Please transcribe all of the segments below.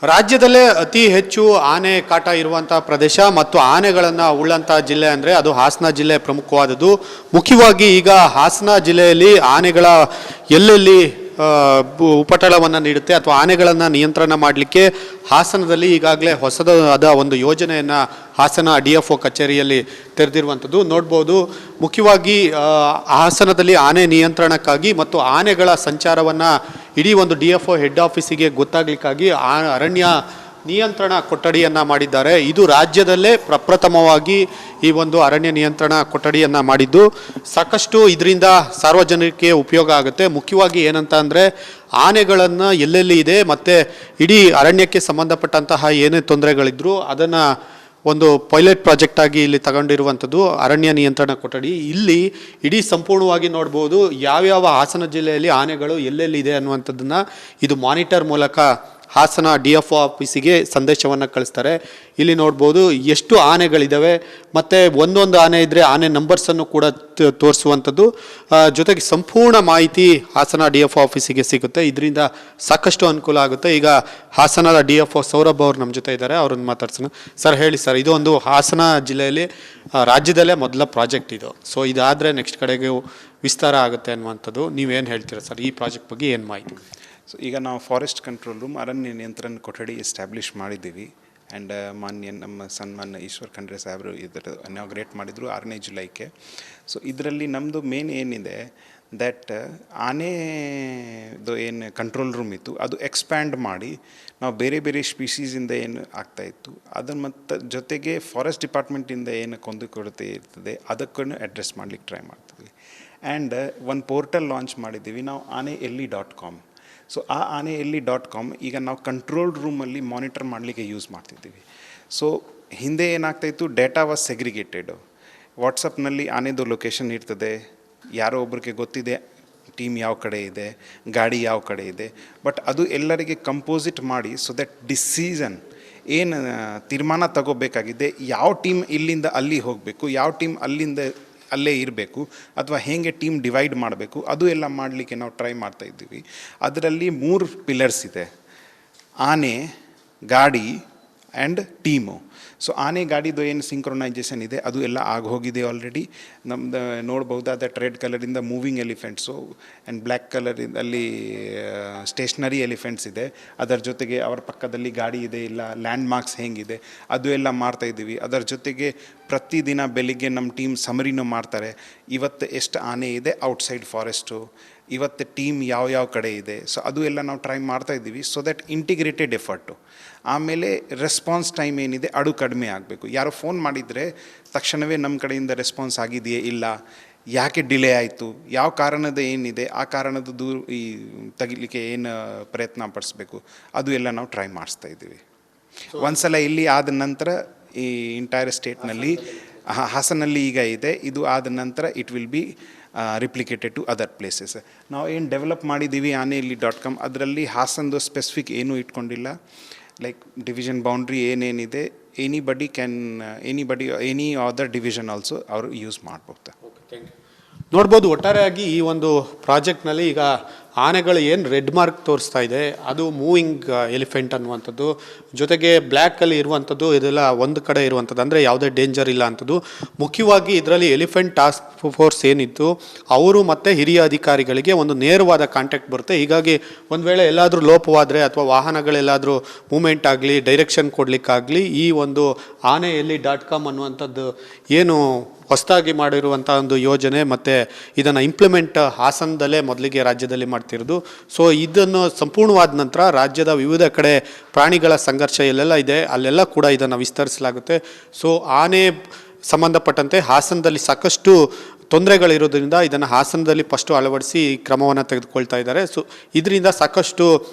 ರಾಜ್ಯದಲ್ಲೇ ಅತಿ ಹೆಚ್ಚು ಆನೆ ಕಾಟ ಇರುವಂತಹ ಪ್ರದೇಶ ಮತ್ತು ಆನೆಗಳನ್ನು ಉಳ್ಳಂತಹ ಜಿಲ್ಲೆ ಅಂದರೆ ಅದು ಹಾಸನ ಜಿಲ್ಲೆ ಪ್ರಮುಖವಾದದ್ದು. ಮುಖ್ಯವಾಗಿ ಈಗ ಹಾಸನ ಜಿಲ್ಲೆಯಲ್ಲಿ ಆನೆಗಳ ಎಲ್ಲೆಲ್ಲಿ ಉಪಟಳವನ್ನು ನೀಡುತ್ತೆ ಅಥವಾ ಆನೆಗಳನ್ನು ನಿಯಂತ್ರಣ ಮಾಡಲಿಕ್ಕೆ ಹಾಸನದಲ್ಲಿ ಈಗಾಗಲೇ ಹೊಸದಾದ ಒಂದು ಯೋಜನೆಯನ್ನು ಹಾಸನ DFO ಕಚೇರಿಯಲ್ಲಿ ತೆರೆದಿರುವಂಥದ್ದು ನೋಡ್ಬೋದು. ಮುಖ್ಯವಾಗಿ ಹಾಸನದಲ್ಲಿ ಆನೆ ನಿಯಂತ್ರಣಕ್ಕಾಗಿ ಮತ್ತು ಆನೆಗಳ ಸಂಚಾರವನ್ನು ಇಡೀ ಒಂದು DFO ಹೆಡ್ ಆಫೀಸಿಗೆ ಗೊತ್ತಾಗಲಿಕ್ಕಾಗಿ ಅರಣ್ಯ ನಿಯಂತ್ರಣ ಕೊಠಡಿಯನ್ನು ಮಾಡಿದ್ದಾರೆ. ಇದು ರಾಜ್ಯದಲ್ಲೇ ಪ್ರಪ್ರಥಮವಾಗಿ ಈ ಒಂದು ಅರಣ್ಯ ನಿಯಂತ್ರಣ ಕೊಠಡಿಯನ್ನು ಮಾಡಿದ್ದು. ಸಾಕಷ್ಟು ಇದರಿಂದ ಸಾರ್ವಜನಿಕರಿಗೆ ಉಪಯೋಗ ಆಗುತ್ತೆ. ಮುಖ್ಯವಾಗಿ ಏನಂತ ಅಂದರೆ ಆನೆಗಳನ್ನು ಎಲ್ಲೆಲ್ಲಿ ಇದೆ ಮತ್ತು ಇಡೀ ಅರಣ್ಯಕ್ಕೆ ಸಂಬಂಧಪಟ್ಟಂತಹ ಏನೇ ತೊಂದರೆಗಳಿದ್ರೂ ಅದನ್ನು ಒಂದು ಪೈಲಟ್ ಪ್ರಾಜೆಕ್ಟ್ ಆಗಿ ಇಲ್ಲಿ ತಗೊಂಡಿರುವಂಥದ್ದು ಅರಣ್ಯ ನಿಯಂತ್ರಣ ಕೊಠಡಿ. ಇಲ್ಲಿ ಇಡೀ ಸಂಪೂರ್ಣವಾಗಿ ನೋಡ್ಬೋದು ಯಾವ್ಯಾವ ಹಾಸನ ಜಿಲ್ಲೆಯಲ್ಲಿ ಆನೆಗಳು ಎಲ್ಲೆಲ್ಲಿ ಇದೆ ಅನ್ನುವಂಥದ್ದನ್ನು ಇದು ಮಾನಿಟರ್ ಮೂಲಕ ಹಾಸನ DFO ಆಫೀಸಿಗೆ ಸಂದೇಶವನ್ನು ಕಳಿಸ್ತಾರೆ. ಇಲ್ಲಿ ನೋಡ್ಬೋದು ಎಷ್ಟು ಆನೆಗಳಿದ್ದಾವೆ ಮತ್ತು ಒಂದೊಂದು ಆನೆ ಇದ್ದರೆ ಆನೆ ನಂಬರ್ಸನ್ನು ಕೂಡ ತೋರಿಸುವಂಥದ್ದು. ಜೊತೆಗೆ ಸಂಪೂರ್ಣ ಮಾಹಿತಿ ಹಾಸನ DFO ಆಫೀಸಿಗೆ ಸಿಗುತ್ತೆ. ಇದರಿಂದ ಸಾಕಷ್ಟು ಅನುಕೂಲ ಆಗುತ್ತೆ. ಈಗ ಹಾಸನದ DFO ಸೌರಭ್ ಅವರು ನಮ್ಮ ಜೊತೆ ಇದ್ದಾರೆ, ಅವ್ರನ್ನ ಮಾತಾಡ್ಸೋಣ. ಸರ್ ಹೇಳಿ ಸರ್, ಇದು ಒಂದು ಹಾಸನ ಜಿಲ್ಲೆಯಲ್ಲಿ ರಾಜ್ಯದಲ್ಲೇ ಮೊದಲ ಪ್ರಾಜೆಕ್ಟ್ ಇದು. ಸೊ ಇದಾದರೆ ನೆಕ್ಸ್ಟ್ ಕಡೆಗೆ ವಿಸ್ತಾರ ಆಗುತ್ತೆ ಅನ್ನುವಂಥದ್ದು. ನೀವೇನು ಹೇಳ್ತೀರಾ ಸರ್ ಈ ಪ್ರಾಜೆಕ್ಟ್ ಬಗ್ಗೆ, ಏನು ಮಾಹಿತಿ? ಸೊ ಈಗ ನಾವು ಫಾರೆಸ್ಟ್ ಕಂಟ್ರೋಲ್ ರೂಮ್ ಅರಣ್ಯ ನಿಯಂತ್ರಣ ಕೊಠಡಿ ಎಸ್ಟಾಬ್ಲಿಷ್ ಮಾಡಿದ್ದೀವಿ. ಆ್ಯಂಡ್ ಮಾನ್ಯ ನಮ್ಮ ಸನ್ಮಾನ್ಯ ಈಶ್ವರ್ ಖಂಡ್ರೆ ಸಾಹೇಬರು ಇದರ ಇನಾಗ್ರೇಟ್ ಮಾಡಿದರು 6ನೇ ಜುಲೈಗೆ. ಸೊ ಇದರಲ್ಲಿ ನಮ್ಮದು ಮೇನ್ ಏನಿದೆ ದ್ಯಾಟ್ ಆನೆದು ಏನು ಕಂಟ್ರೋಲ್ ರೂಮ್ ಇತ್ತು ಅದು ಎಕ್ಸ್ಪ್ಯಾಂಡ್ ಮಾಡಿ ನಾವು ಬೇರೆ ಬೇರೆ ಸ್ಪೀಷೀಸಿಂದ ಏನು ಆಗ್ತಾಯಿತ್ತು ಅದನ್ನು ಮತ್ತು ಜೊತೆಗೆ ಫಾರೆಸ್ಟ್ ಡಿಪಾರ್ಟ್ಮೆಂಟಿಂದ ಏನು ಕೊಂದುಕೊರತೆ ಇರ್ತದೆ ಅದಕ್ಕೂ ಅಡ್ರೆಸ್ ಮಾಡ್ಲಿಕ್ಕೆ ಟ್ರೈ ಮಾಡ್ತೀವಿ. ಆ್ಯಂಡ್ ಒಂದು ಪೋರ್ಟಲ್ ಲಾಂಚ್ ಮಾಡಿದ್ದೀವಿ ನಾವು aneelli.com. ಸೊ aneelli.com ಈಗ ನಾವು ಕಂಟ್ರೋಲ್ ರೂಮಲ್ಲಿ ಮಾನಿಟರ್ ಮಾಡಲಿಕ್ಕೆ ಯೂಸ್ ಮಾಡ್ತಿದ್ದೀವಿ. ಸೊ ಹಿಂದೆ ಏನಾಗ್ತಾಯಿತ್ತು, ಡೇಟಾ ವಾಸ್ ಸೆಗ್ರಿಗೇಟೆಡ್. ವಾಟ್ಸಪ್ನಲ್ಲಿ ಆನೆದು ಲೊಕೇಶನ್ ಇರ್ತದೆ, ಯಾರೋ ಒಬ್ರಿಗೆ ಗೊತ್ತಿದೆ ಟೀಮ್ ಯಾವ ಕಡೆ ಇದೆ, ಗಾಡಿ ಯಾವ ಕಡೆ ಇದೆ, ಬಟ್ ಅದು ಎಲ್ಲರಿಗೆ ಕಂಪೋಸಿಟ್ ಮಾಡಿ ಸೊ ದಟ್ ಡಿಸಿಷನ್ ಏನು ತೀರ್ಮಾನ ತಗೋಬೇಕಾಗಿದೆ, ಯಾವ ಟೀಮ್ ಇಲ್ಲಿಂದ ಅಲ್ಲಿ ಹೋಗಬೇಕು, ಯಾವ ಟೀಮ್ ಅಲ್ಲಿಂದ ಅಲ್ಲೇ ಇರಬೇಕು ಅಥವಾ ಹೇಗೆ ಟೀಮ್ ಡಿವೈಡ್ ಮಾಡಬೇಕು, ಅದು ಎಲ್ಲ ಮಾಡಲಿಕ್ಕೆ ನಾವು ಟ್ರೈ ಮಾಡ್ತಾಯಿದ್ದೀವಿ. ಅದರಲ್ಲಿ 3 ಪಿಲ್ಲರ್ಸ್ ಇದೆ: ಆನೆ, ಗಾಡಿ ಆ್ಯಂಡ್ ಟೀಮು. ಸೊ ಆನೆ ಗಾಡಿದು ಏನು ಸಿಂಕ್ರೊನೈಜೇಷನ್ ಇದೆ ಅದು ಎಲ್ಲ ಆಗೋಗಿದೆ ಆಲ್ರೆಡಿ. ನಮ್ದು ನೋಡ್ಬಹುದಾದ ರೆಡ್ ಕಲರಿಂದ ಮೂವಿಂಗ್ ಎಲಿಫೆಂಟ್ಸು ಆ್ಯಂಡ್ ಬ್ಲ್ಯಾಕ್ ಕಲರಲ್ಲಿ ಸ್ಟೇಷ್ನರಿ ಎಲಿಫೆಂಟ್ಸ್ ಇದೆ. ಅದರ ಜೊತೆಗೆ ಅವರ ಪಕ್ಕದಲ್ಲಿ ಗಾಡಿ ಇದೆ, ಇಲ್ಲ ಲ್ಯಾಂಡ್ ಮಾರ್ಕ್ಸ್ ಹೇಗಿದೆ ಅದು ಎಲ್ಲ ಮಾಡ್ತಾಯಿದ್ದೀವಿ. ಅದರ ಜೊತೆಗೆ ಪ್ರತಿದಿನ ಬೆಳಿಗ್ಗೆ ನಮ್ಮ ಟೀಮ್ ಸಮರಿನೂ ಮಾಡ್ತಾರೆ. ಇವತ್ತು ಎಷ್ಟು ಆನೆ ಇದೆ ಔಟ್ಸೈಡ್ ಫಾರೆಸ್ಟು, ಇವತ್ತು ಟೀಮ್ ಯಾವ ಕಡೆ ಇದೆ. ಸೊ ಅದು ಎಲ್ಲ ನಾವು ಟ್ರೈ ಮಾಡ್ತಾಯಿದ್ದೀವಿ ಸೊ ದ್ಯಾಟ್ ಇಂಟಿಗ್ರೇಟೆಡ್ ಎಫರ್ಟು. ಆಮೇಲೆ ರೆಸ್ಪಾನ್ಸ್ ಟೈಮ್ ಏನಿದೆ ಅದು ಕಡಿಮೆ ಆಗಬೇಕು. ಯಾರೋ ಫೋನ್ ಮಾಡಿದರೆ ತಕ್ಷಣವೇ ನಮ್ಮ ಕಡೆಯಿಂದ ರೆಸ್ಪಾನ್ಸ್ ಆಗಿದೆಯೇ, ಇಲ್ಲ ಯಾಕೆ ಡಿಲೇ ಆಯಿತು, ಯಾವ ಕಾರಣದ ಏನಿದೆ ಆ ಕಾರಣದ ತೆಗಿಲಿಕ್ಕೆ ಏನು ಪ್ರಯತ್ನ ಪಡಿಸ್ಬೇಕು ಅದು ಎಲ್ಲ ನಾವು ಟ್ರೈ ಮಾಡಿಸ್ತಾ ಇದ್ದೀವಿ. ಒಂದು ಸಲ ಇಲ್ಲಿ ಆದ ನಂತರ ಈ ಇಂಟೈರ್ ಸ್ಟೇಟ್ನಲ್ಲಿ ಹಾಸನಲ್ಲಿ ಈಗ ಇದೆ, ಇದು ಆದ ನಂತರ it will be replicated to other places. ನಾವು ಏನು ಡೆವಲಪ್ ಮಾಡಿದ್ದೀವಿ aneelli.com ಅದರಲ್ಲಿ ಹಾಸನದು ಸ್ಪೆಸಿಫಿಕ್ ಏನೂ ಇಟ್ಕೊಂಡಿಲ್ಲ. ಲೈಕ್ ಡಿವಿಷನ್ ಬೌಂಡ್ರಿ ಏನೇನಿದೆ ಎನಿ ಅದರ್ ಡಿವಿಷನ್ ಆಲ್ಸೋ ಅವರು ಯೂಸ್ ಮಾಡ್ಬೋದು. ನೋಡ್ಬೋದು ಒಟ್ಟಾರೆಯಾಗಿ ಈ ಒಂದು ಪ್ರಾಜೆಕ್ಟ್ನಲ್ಲಿ ಈಗ ಆನೆಗಳು ಏನು ರೆಡ್ ಮಾರ್ಕ್ ತೋರಿಸ್ತಾ ಇದೆ ಅದು ಮೂವಿಂಗ್ ಎಲಿಫೆಂಟ್ ಅನ್ನುವಂಥದ್ದು, ಜೊತೆಗೆ ಬ್ಲ್ಯಾಕಲ್ಲಿ ಇರುವಂಥದ್ದು ಇದೆಲ್ಲ ಒಂದು ಕಡೆ ಇರುವಂಥದ್ದು, ಅಂದರೆ ಯಾವುದೇ ಡೇಂಜರ್ ಇಲ್ಲ ಅಂಥದ್ದು. ಮುಖ್ಯವಾಗಿ ಇದರಲ್ಲಿ ಎಲಿಫೆಂಟ್ ಟಾಸ್ಕ್ ಫೋರ್ಸ್ ಏನಿತ್ತು ಅವರು ಮತ್ತು ಹಿರಿಯ ಅಧಿಕಾರಿಗಳಿಗೆ ಒಂದು ನೇರವಾದ ಕಾಂಟ್ಯಾಕ್ಟ್ ಬರುತ್ತೆ. ಹೀಗಾಗಿ ಒಂದು ವೇಳೆ ಎಲ್ಲಾದರೂ ಲೋಪವಾದರೆ ಅಥವಾ ವಾಹನಗಳೆಲ್ಲಾದರೂ ಮೂಮೆಂಟ್ ಆಗಲಿ, ಡೈರೆಕ್ಷನ್ ಕೊಡಲಿಕ್ಕಾಗಲಿ ಈ ಒಂದು aneelli.com ಅನ್ನುವಂಥದ್ದು ಏನು ಹೊಸದಾಗಿ ಮಾಡಿರುವಂಥ ಒಂದು ಯೋಜನೆ ಮತ್ತು ಇದನ್ನು ಇಂಪ್ಲಿಮೆಂಟ್ ಹಾಸನದಲ್ಲೇ ಮೊದಲಿಗೆ ರಾಜ್ಯದಲ್ಲಿ ಮಾಡ್ತಿರೋದು. ಸೊ ಇದನ್ನು ಸಂಪೂರ್ಣವಾದ ನಂತರ ರಾಜ್ಯದ ವಿವಿಧ ಕಡೆ ಪ್ರಾಣಿಗಳ ಸಂಘರ್ಷ ಎಲ್ಲೆಲ್ಲ ಇದೆ ಅಲ್ಲೆಲ್ಲ ಕೂಡ ಇದನ್ನು ವಿಸ್ತರಿಸಲಾಗುತ್ತೆ. ಸೊ ಆನೆ ಸಂಬಂಧಪಟ್ಟಂತೆ ಹಾಸನದಲ್ಲಿ ಸಾಕಷ್ಟು ತೊಂದರೆಗಳಿರೋದ್ರಿಂದ ಇದನ್ನು ಹಾಸನದಲ್ಲಿ ಫಸ್ಟು ಅಳವಡಿಸಿ ಕ್ರಮವನ್ನು ತೆಗೆದುಕೊಳ್ತಾ ಇದ್ದಾರೆ. ಸೊ ಇದರಿಂದ ಸಾಕಷ್ಟು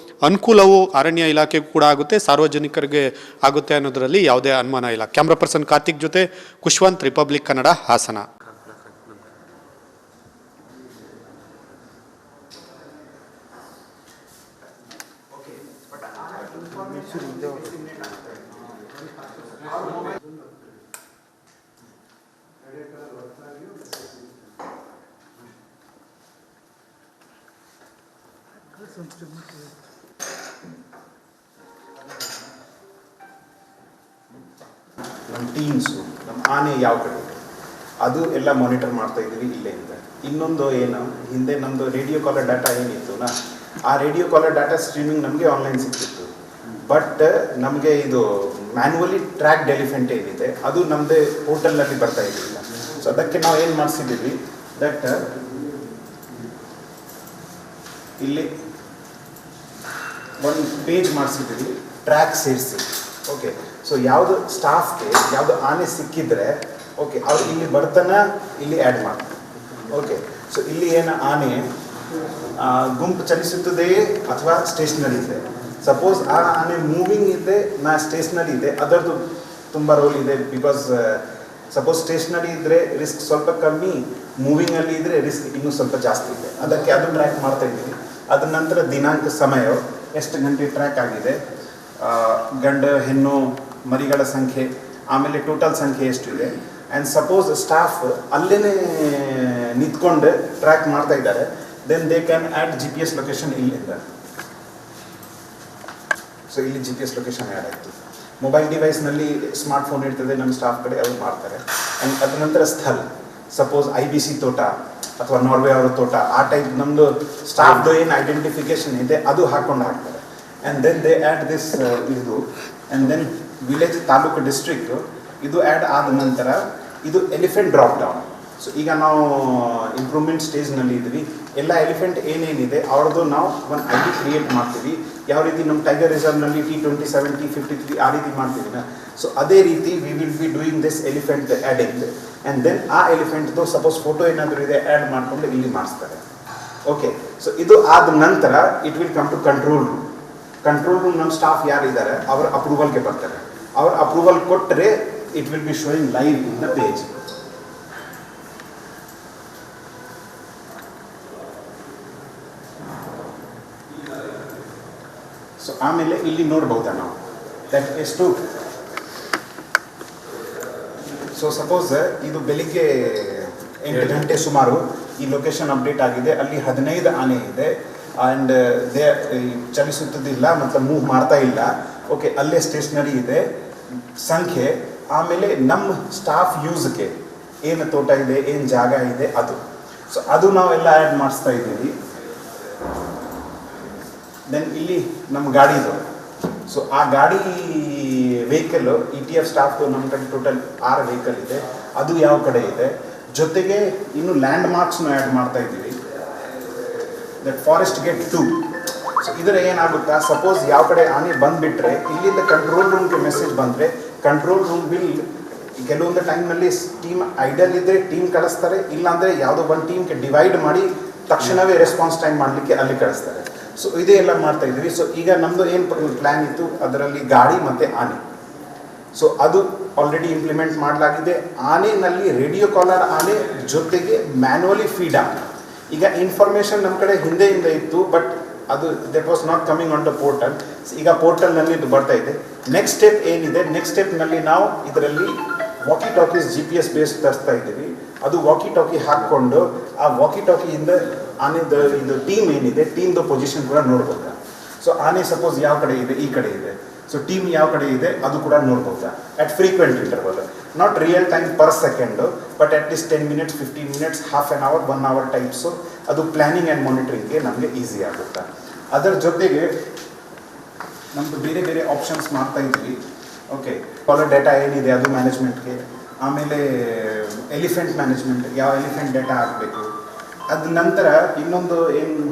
ಅನುಕೂಲವು ಅರಣ್ಯ ಇಲಾಖೆಗೂ ಕೂಡ ಆಗುತ್ತೆ, ಸಾರ್ವಜನಿಕರಿಗೆ ಆಗುತ್ತೆ ಅನ್ನೋದರಲ್ಲಿ ಯಾವುದೇ ಅನುಮಾನ ಇಲ್ಲ. ಕ್ಯಾಮ್ರಾ ಪರ್ಸನ್ ಕಾರ್ತಿಕ್ ಜೊತೆ ಖುಷ್ವಂತ್, ರಿಪಬ್ಲಿಕ್ ಕನ್ನಡ, ಹಾಸನ. Something. ನಮ್ಮ ಟೀಮ್ಸು ನಮ್ಮ ಆನೆ ಯಾವ ಕಡೆ ಇದೆ ಅದು ಎಲ್ಲ ಮಾನಿಟರ್ ಮಾಡ್ತಾ ಇದ್ದೀವಿ ಇಲ್ಲೇಯಿಂದ. ಇನ್ನೊಂದು ಏನು ಹಿಂದೆ ನಮ್ಮದು ರೇಡಿಯೋ ಕಾಲರ್ ಡಾಟಾ ಏನಿತ್ತು ಆ ರೇಡಿಯೋ ಕಾಲರ್ ಡಾಟಾ ಸ್ಟ್ರೀಮಿಂಗ್ ನಮಗೆ ಆನ್ಲೈನ್ ಸಿಗ್ತಿತ್ತು. ಬಟ್ ನಮಗೆ ಇದು ಮ್ಯಾನ್ಯುವಲಿ ಟ್ರ್ಯಾಕ್ಡ್ ಎಲಿಫೆಂಟ್ ಏನಿದೆ ಅದು ನಮ್ಮದೇ ಪೋರ್ಟಲ್ನಲ್ಲಿ ಬರ್ತಾ ಇರಲಿಲ್ಲ. ಸೊ ಅದಕ್ಕೆ ನಾವು ಏನು ಮಾಡಿಸಿದ್ದೀವಿ ದಟ್ ಇಲ್ಲಿ ಒಂದು ಪೇಜ್ ಮಾಡಿಸಿದ್ದೀವಿ ಟ್ರ್ಯಾಕ್ ಸೇರಿಸಿ. ಓಕೆ, ಸೊ ಯಾವುದು ಸ್ಟಾಫ್ಗೆ ಯಾವುದು ಆನೆ ಸಿಕ್ಕಿದ್ರೆ ಓಕೆ ಅವ್ರು ಇಲ್ಲಿ ಬರ್ತಾನೆ ಇಲ್ಲಿ ಆ್ಯಡ್ ಮಾಡ್ತಾರೆ. ಓಕೆ, ಸೊ ಇಲ್ಲಿ ಏನು ಆನೆ ಗುಂಪು ಚಲಿಸುತ್ತದೆಯೇ ಅಥವಾ ಸ್ಟೇಷನರಿ ಇದೆ. ಸಪೋಸ್ ಆ ಆನೆ ಮೂವಿಂಗ್ ಇದೆ ಸ್ಟೇಷನರಿ ಇದೆ ಅದರದ್ದು ತುಂಬ ರೋಲ್ ಇದೆ. ಬಿಕಾಸ್ ಸಪೋಸ್ ಸ್ಟೇಷನರಿ ಇದ್ದರೆ ರಿಸ್ಕ್ ಸ್ವಲ್ಪ ಕಮ್ಮಿ, ಮೂವಿಂಗಲ್ಲಿ ಇದ್ದರೆ ರಿಸ್ಕ್ ಇನ್ನೂ ಸ್ವಲ್ಪ ಜಾಸ್ತಿ ಇದೆ. ಅದಕ್ಕೆ ಅದು ಟ್ರ್ಯಾಕ್ ಮಾಡ್ತಾ ಇದ್ದೀವಿ. ಅದ ನಂತರ ದಿನಾಂಕ ಸಮಯ ಎಷ್ಟು ಗಂಟೆ ಟ್ರ್ಯಾಕ್ ಆಗಿದೆ, ಗಂಡು ಹೆಣ್ಣು ಮರಿಗಳ ಸಂಖ್ಯೆ, ಆಮೇಲೆ ಟೋಟಲ್ ಸಂಖ್ಯೆ ಎಷ್ಟು ಇದೆ. ಆ್ಯಂಡ್ ಸಪೋಸ್ ಸ್ಟಾಫ್ ಅಲ್ಲೇ ನಿಂತ್ಕೊಂಡು ಟ್ರ್ಯಾಕ್ ಮಾಡ್ತಾ ಇದ್ದಾರೆ, then they can add GPS location ಇಲ್ಲಿಂದ. ಸೊ ಇಲ್ಲಿ GPS ಲೊಕೇಶನ್ ಆ್ಯಡ್ ಆಯಿತು. ಮೊಬೈಲ್ ಡಿವೈಸ್ನಲ್ಲಿ ಸ್ಮಾರ್ಟ್ಫೋನ್ ಇರ್ತದೆ ನಮ್ಮ ಸ್ಟಾಫ್ ಕಡೆ, ಅವ್ರು ಮಾಡ್ತಾರೆ. ಆ್ಯಂಡ್ ಅದ ನಂತರ ಸ್ಥಳ, ಸಪೋಸ್ IBC ತೋಟ ಅಥವಾ ನಾರ್ವೆ ಅವರ ತೋಟ, ಆ ಟೈಪ್ ನಮ್ಮದು ಸ್ಟಾಫ್ದು ಏನು ಐಡೆಂಟಿಫಿಕೇಶನ್ ಇದೆ ಅದು ಹಾಕ್ತಾರೆ. And then they add this ಇದು. And then village taluk district ಇದು ಆ್ಯಡ್ ಆದ ನಂತರ ಇದು ಎಲಿಫೆಂಟ್ ಡ್ರಾಪ್ ಡೌನ್. ಸೊ ಈಗ ನಾವು ಇಂಪ್ರೂವ್ಮೆಂಟ್ ಸ್ಟೇಜ್ನಲ್ಲಿ ಇದ್ವಿ. ಎಲ್ಲ ಎಲಿಫೆಂಟ್ ಏನೇನಿದೆ ಅವ್ರದ್ದು ನಾವು ಒಂದು ID ಕ್ರಿಯೇಟ್ ಮಾಡ್ತೀವಿ. ಯಾವ ರೀತಿ ನಮ್ಮ ಟೈಗರ್ ರಿಸರ್ವ್ನಲ್ಲಿ T27, T53 ಆ ರೀತಿ ಮಾಡ್ತೀವಿ. ಸೊ ಅದೇ ರೀತಿ we will be doing this elephant adding. And then ಆ ಎಲಿಫೆಂಟ್ದು ಸಪೋಸ್ ಫೋಟೋ ಏನಾದರೂ ಇದೆ ಆ್ಯಡ್ ಮಾಡಿಕೊಂಡು ಇಲ್ಲಿ ಮಾಡಿಸ್ತಾರೆ. ಓಕೆ, ಸೊ ಇದು ಆದ ನಂತರ it will come to control room. Control room ನಮ್ಮ ಸ್ಟಾಫ್ ಯಾರಿದ್ದಾರೆ ಅವರ ಅಪ್ರೂವಲ್ಗೆ ಬರ್ತಾರೆ. ಅವ್ರ ಅಪ್ರೂವಲ್ ಕೊಟ್ಟರೆ it will be showing live in the page. So ಆಮೇಲೆ ಇಲ್ಲಿ ನೋಡ್ಬೋದಾ ನಾವು ದಟ್ ಎಷ್ಟು. ಸೊ ಸಪೋಸ್ ಇದು ಬೆಳಿಗ್ಗೆ 8 ಗಂಟೆ ಸುಮಾರು ಈ ಲೊಕೇಶನ್ ಅಪ್ಡೇಟ್ ಆಗಿದೆ. ಅಲ್ಲಿ 15 ಆನೆ ಇದೆ ಆ್ಯಂಡ್ ದೇ ಚಲಿಸುತ್ತದಿಲ್ಲ ಮತ್ತು ಮೂವ್ ಮಾಡ್ತಾ ಇಲ್ಲ. ಓಕೆ, ಅಲ್ಲೇ ಸ್ಟೇಷನರಿ ಇದೆ ಸಂಖ್ಯೆ. ಆಮೇಲೆ ನಮ್ಮ ಸ್ಟಾಫ್ ಯೂಸ್ಗೆ ಏನು ತೋಟ ಇದೆ, ಏನು ಜಾಗ ಇದೆ ಅದು. ಸೊ ಅದು ನಾವೆಲ್ಲ ಆ್ಯಡ್ ಮಾಡಿಸ್ತಾ ಇದ್ದೀವಿ. ದೆನ್ ಇಲ್ಲಿ ನಮ್ಮ ಗಾಡಿದು, ಸೊ ಆ ಗಾಡಿ ವೆಹಿಕಲ್ ETF ಸ್ಟಾಫ್ದು ನಮ್ಮ ಕಡೆ ಟೋಟಲ್ 6 ವೆಹಿಕಲ್ ಇದೆ, ಅದು ಯಾವ ಕಡೆ ಇದೆ. ಜೊತೆಗೆ ಇನ್ನು ಲ್ಯಾಂಡ್ ಮಾರ್ಕ್ಸ್ನ ಆ್ಯಡ್ ಮಾಡ್ತಾ ಇದ್ದೀವಿ. That forest gate 2. ಸೊ ಇದರ ಏನಾಗುತ್ತಾ, ಸಪೋಸ್ ಯಾವ ಕಡೆ ಆನೆ ಬಂದುಬಿಟ್ರೆ ಇಲ್ಲಿಂದ ಕಂಟ್ರೋಲ್ ರೂಮ್ಗೆ ಮೆಸೇಜ್ ಬಂದರೆ ಕಂಟ್ರೋಲ್ ರೂಮ್ ವಿಲ್ ಕೆಲವೊಂದು ಟೈಮ್ನಲ್ಲಿ ಟೀಮ್ ಐಡಲ್ ಇದ್ದರೆ ಟೀಮ್ ಕಳಿಸ್ತಾರೆ, ಇಲ್ಲಾಂದರೆ ಯಾವುದೋ ಒಂದು ಟೀಮ್ಗೆ ಡಿವೈಡ್ ಮಾಡಿ ತಕ್ಷಣವೇ ರೆಸ್ಪಾನ್ಸ್ ಟೈಮ್ ಮಾಡಲಿಕ್ಕೆ ಅಲ್ಲಿ ಕಳಿಸ್ತಾರೆ. ಸೊ ಇದೇ ಎಲ್ಲ ಮಾಡ್ತಾ ಇದ್ದೀವಿ. ಸೊ ಈಗ ನಮ್ಮದು ಏನು ಪ್ಲ್ಯಾನ್ ಇತ್ತು ಅದರಲ್ಲಿ ಗಾಡಿ ಮತ್ತು ಆನೆ, ಸೊ ಅದು ಆಲ್ರೆಡಿ ಇಂಪ್ಲಿಮೆಂಟ್ ಮಾಡಲಾಗಿದೆ. ಆನೆಯಲ್ಲಿ ರೇಡಿಯೋ ಕಾಲರ್ ಆನೆ ಜೊತೆಗೆ ಮ್ಯಾನ್ಯುವಲಿ ಫೀಡ್ ಆನೆ. ಈಗ ಇನ್ಫಾರ್ಮೇಷನ್ ನಮ್ಮ ಕಡೆ ಹಿಂದೆಯಿಂದ ಇತ್ತು, ಬಟ್ ಅದು that was not coming on the portal. ಈಗ ಪೋರ್ಟಲ್ನಲ್ಲಿ ಇದು ಬರ್ತಾ ಇದೆ. ನೆಕ್ಸ್ಟ್ ಸ್ಟೆಪ್ ಏನಿದೆ, ನೆಕ್ಸ್ಟ್ ಸ್ಟೆಪ್ನಲ್ಲಿ ನಾವು ಇದರಲ್ಲಿ ವಾಕಿ ಟಾಕೀಸ್ GPS ಬೇಸ್ಡ್ ತರಿಸ್ತಾ ಇದ್ದೀವಿ. ಅದು ವಾಕಿ ಟಾಕಿ ಹಾಕ್ಕೊಂಡು ಆ ವಾಕಿ ಟಾಕಿಯಿಂದ ಆನೆದು ಇದು ಟೀಮ್ ಏನಿದೆ ಟೀಮ್ದು ಪೊಸಿಷನ್ ಕೂಡ ನೋಡ್ಬೋದಾ. ಸೊ ಆನೆ ಸಪೋಸ್ ಯಾವ ಕಡೆ ಇದೆ, ಈ ಕಡೆ ಇದೆ, ಸೊ ಟೀಮ್ ಯಾವ ಕಡೆ ಇದೆ ಅದು ಕೂಡ ನೋಡ್ಬೋದಾ at frequent interval. Not real time per second, but at least 10 minutes, 15 minutes, half an hour, 1 hour types. ಅದು ಪ್ಲ್ಯಾನಿಂಗ್ ಆ್ಯಂಡ್ ಮಾನಿಟ್ರಿಂಗ್ಗೆ ನಮಗೆ ಈಸಿ ಆಗುತ್ತೆ. ಅದರ ಜೊತೆಗೆ ನಮ್ಮದು ಬೇರೆ ಬೇರೆ ಆಪ್ಷನ್ಸ್ ಮಾಡ್ತಾ ಇದ್ವಿ. ಓಕೆ, ಕಾಲರ್ ಡೇಟಾ ಏನಿದೆ ಅದು ಮ್ಯಾನೇಜ್ಮೆಂಟ್ಗೆ, ಆಮೇಲೆ ಎಲಿಫೆಂಟ್ ಮ್ಯಾನೇಜ್ಮೆಂಟ್, ಯಾವ ಎಲಿಫೆಂಟ್ ಡೇಟಾ ಹಾಕಬೇಕು. ಅದ ನಂತರ ಇನ್ನೊಂದು ಏನು